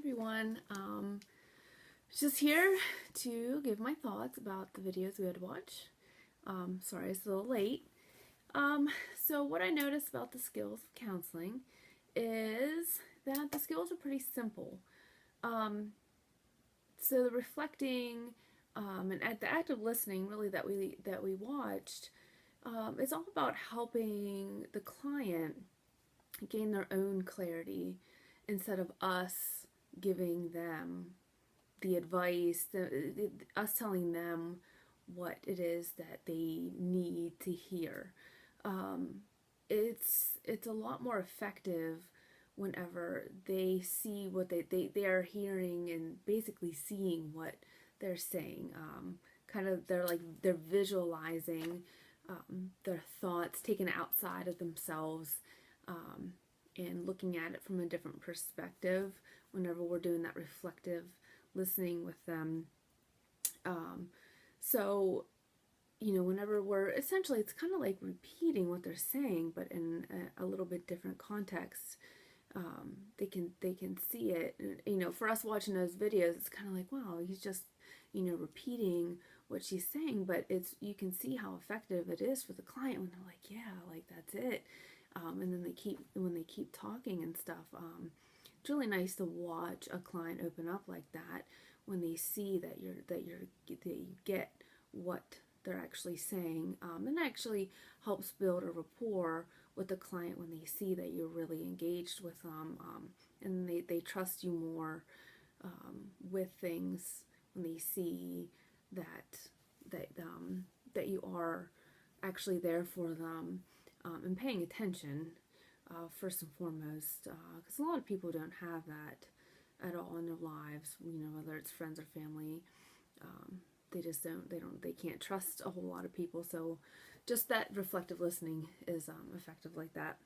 everyone. Just here to give my thoughts about the videos we had watched. Sorry it's a little late. So what I noticed about the skills of counseling is that the skills are pretty simple. So the reflecting and the active listening really that we watched is all about helping the client gain their own clarity instead of us giving them the advice, us telling them what it is that they need to hear. It's a lot more effective whenever they see what they are hearing and basically seeing what they're saying. They're visualizing their thoughts taken outside of themselves, and looking at it from a different perspective whenever we're doing that reflective listening with them. So, whenever we're essentially, it's kind of like repeating what they're saying, but in a little bit different context. They can see it. For us watching those videos, it's kind of like, wow, he's just, repeating what she's saying, but you can see how effective it is for the client when they're like, yeah, like that's it. And then when they keep talking and stuff, it's really nice to watch a client open up like that when they see that you get what they're actually saying, and actually helps build a rapport with the client when they see that you're really engaged with them, and they trust you more with things when they see that you are actually there for them, and paying attention, first and foremost, because a lot of people don't have that at all in their lives, whether it's friends or family. They just they can't trust a whole lot of people, so just that reflective listening is effective like that.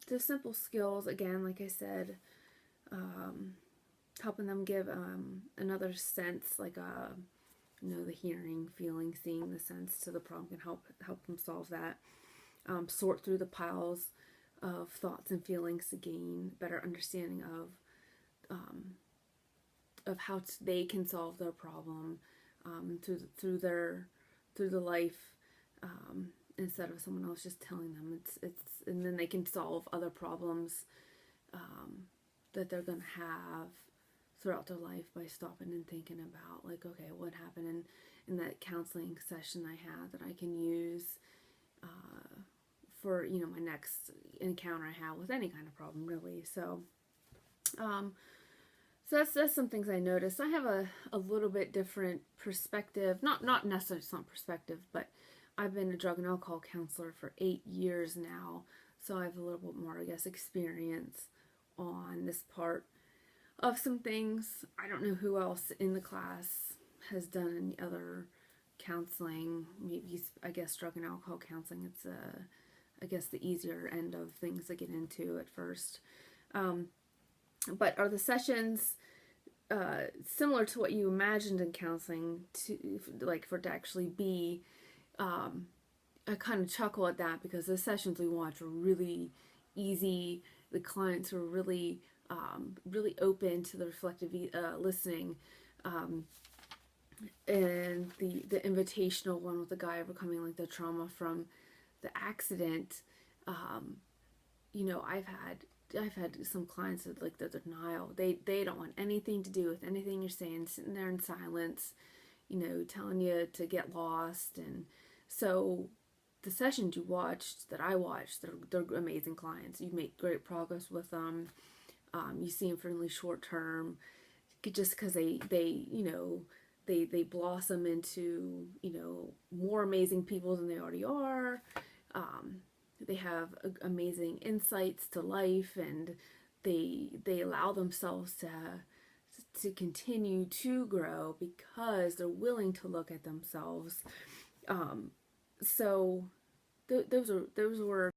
The simple skills, again, like I said, helping them give another sense, like the hearing, feeling, seeing the sense to the problem can help them solve that. Sort through the piles of thoughts and feelings to gain better understanding of how they can solve their problem, through the life, instead of someone else just telling them. And then they can solve other problems that they're gonna have throughout their life by stopping and thinking about, like, okay, what happened in that counseling session I had that I can use for my next encounter I have with any kind of problem, really. So that's some things I noticed. I have a little bit different perspective, not necessarily some perspective, but I've been a drug and alcohol counselor for 8 years now, so I have a little bit more, I guess, experience on this part of some things. I don't know who else in the class has done any other counseling. Maybe, I guess, drug and alcohol counseling. It's I guess the easier end of things to get into at first. But are the sessions similar to what you imagined in counseling, for it to actually be? I kind of chuckle at that because the sessions we watch were really easy. The clients were really open to the reflective listening. And the invitational one with the guy overcoming like the trauma from the accident, I've had some clients that, like, the denial. They don't want anything to do with anything you're saying, sitting there in silence, telling you to get lost. And so the sessions that I watched, they're amazing clients. You make great progress with them. You see them for really short term, just because they blossom into, more amazing people than they already are. They have amazing insights to life, and they allow themselves to continue to grow because they're willing to look at themselves. So those were